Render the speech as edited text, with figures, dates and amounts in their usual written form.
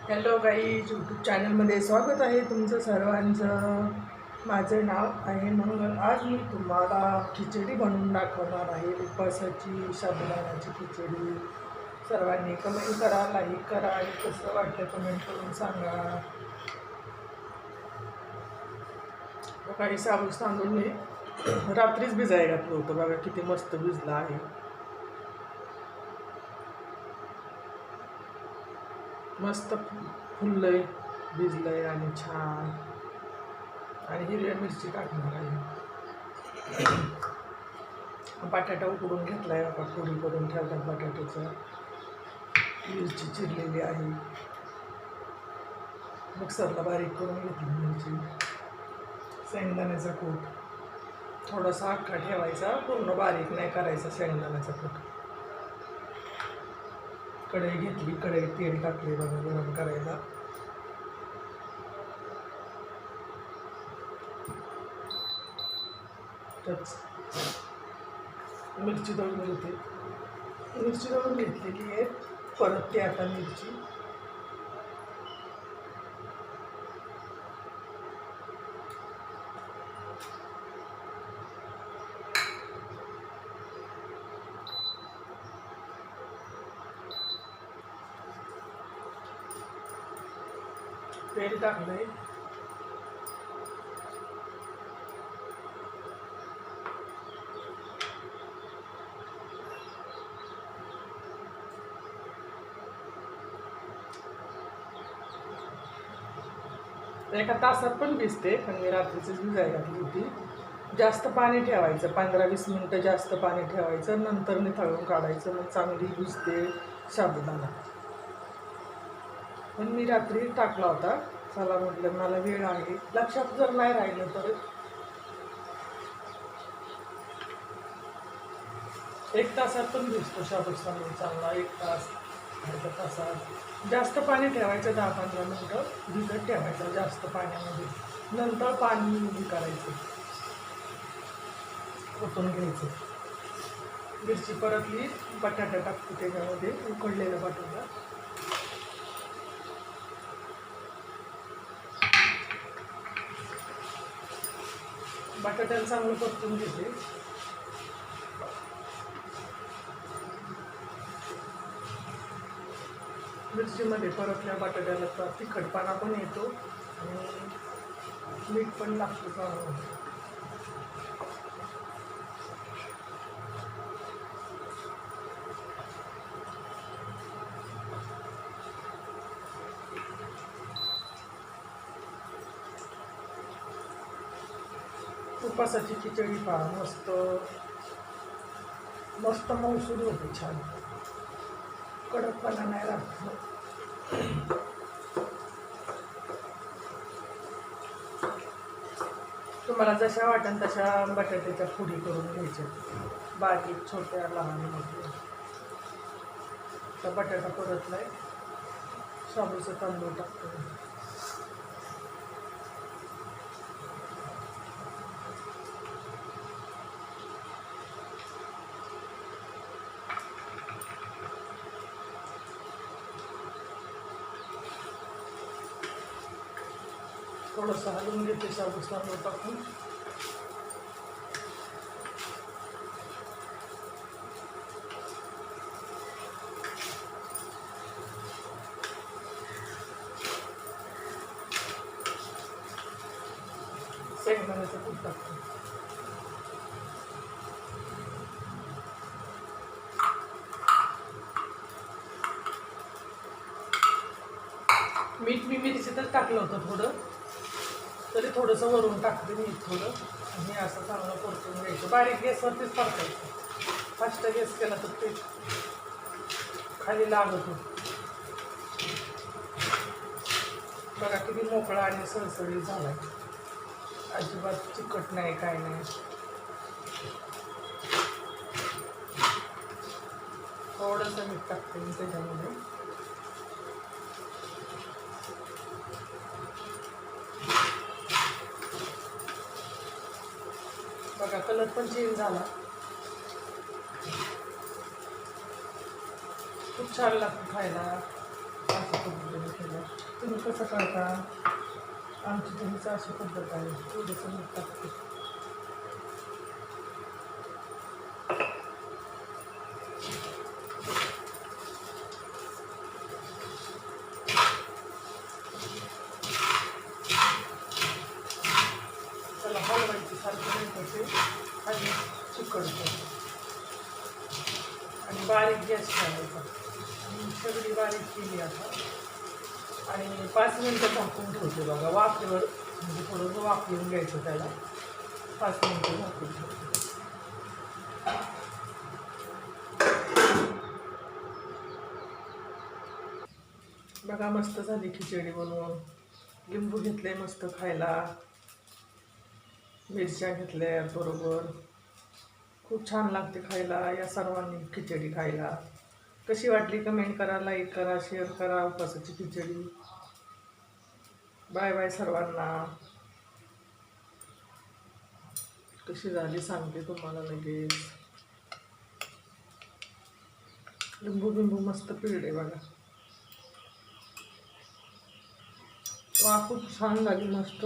Hello guys, YouTube चॅनलमध्ये स्वागत आहे तुमचं सर्वांचं. माझं नाव आहे मंगल. आज मी तुम्हाला खिचडी बनवून दाखवणार आहे. उपासाची साबुदाण्याची खिचडी. सर्वांनी कमेंट करा, लाईक करा आणि कसं वाटलं कमेंट करून सांगा. काही साबूस तांदूळ मी रात्रीच भिजायला घातलं होतं. बघा किती मस्त भिजला आहे. मस्त फुललंय, भिजलंय आणि छान. आणि हिरव्या मिरची टाकणार आहे. बटाटा उकडून घेतलाय, आता फोडी करून ठेवतात बटाट्याचं. मिरची चिरलेली आहे, मिक्सरला बारीक करून घेतली मिरची. शेंगदाण्याचा कूट थोडासा अख्खा ठेवायचा, पूर्ण बारीक नाही करायचा शेंगदाण्याचा कूट. कढई घेतली, कढईत तेल टाकले बघा गरम करायला. मिरची दळून घेते. मिरची दळून घेतलेली आहे. परत ते आता मिरची तेल टाकलंय. एका तासात पण भिजते, पण मी रात्रीचीच भिजायला घातली होती. जास्त पाणी ठेवायचं, 15-20 मिनटं जास्त पाणी ठेवायचं, नंतर निथळून काढायचं. मग चांगली भिजते साबुदाणा. पण मी रात्री टाकला होता. चला म्हटलं मला वेळ आहे, लक्षात जर नाही राहिलं तर 1 तासात पण भिजतो साबुदाणा चांगला. 1 तास, अर्ध्या तासात. जास्त पाणी ठेवायचं, 10-15 मिनटं भिजत ठेवायचं जास्त पाण्यामध्ये. नंतर पाणी करायचं, ओतून घ्यायचं. मिरची परतली, बटाटा टाकतो त्याच्यामध्ये, उकडलेला बटाटा. बटाट्याला चांगलं परतून घेते. मिरचीमध्ये परतल्या बटाट्याला तिखटपणा पण येतो आणि मीठ पण लागतं चांगलं. उपासाची खिचडी पहा, मस्त मस्त मऊसूद होते, छान. कडकपणा नाही राहत. तुम्हाला जशा वाटेल तशा बटाट्याच्या फोडी करून घ्यायच्या, बारीक, छोट्या, लहान, मोठ्या. तर बटाटा परतलाय, शाबूचं तांदूळ टाकतो. थोडंसं हलवून घेते शाबूचं तांदूळ टाकून. शेंगदाण्याचं कूट टाकतो. मीठ मी मिरचीतच टाकलं होतं थोडं, तरी थोडंसं वरून टाकते मीठ थोडं. आणि असं चांगलं परतून घ्यायचं. बारीक गॅसवरतीच परतायचं. फास्ट गॅस केला तर ते खाली लागत होतं. बघा किती मोकळा आणि सळसळीत झाला, अजिबात चिकट नाही, काय नाही. थोडंसं मीठ टाकते मी त्याच्यामध्ये. बघा कलर पण चेंज झाला, खूप छान लागतं खायला. असं पद्धतीने केलं. तुम्ही कसं करता? आमची तुम्हीच अशी पद्धत आहे. थोडंसं मीठ टाकते. त्याला हलवायची सारखं नाही कसे आणि चिकटतो आणि बारीक गॅस ठेवायचा. आणि सगळी बारीक केली आता आणि 5 मिनटं झाकून ठेवते बघा वाफेवर, म्हणजे थोडंसं वाफवून घ्यायचं त्याला. 5 मिनटं झाकून ठेवते. बघा मस्त झाली खिचडी बनवून. लिंबू घेतले मस्त खायला, मिरच्या घेतल्या बरोबर. खूप छान लागते खायला. या सर्वांनी खिचडी खायला. कशी वाटली कमेंट करा, लाईक करा, शेअर करा. उपासाची खिचडी. बाय बाय सर्वांना. कशी झाली सांगते तुम्हाला लगेच. लिंबू बिंबू मस्त पिळले बघा. वा खूप छान झाली मस्त.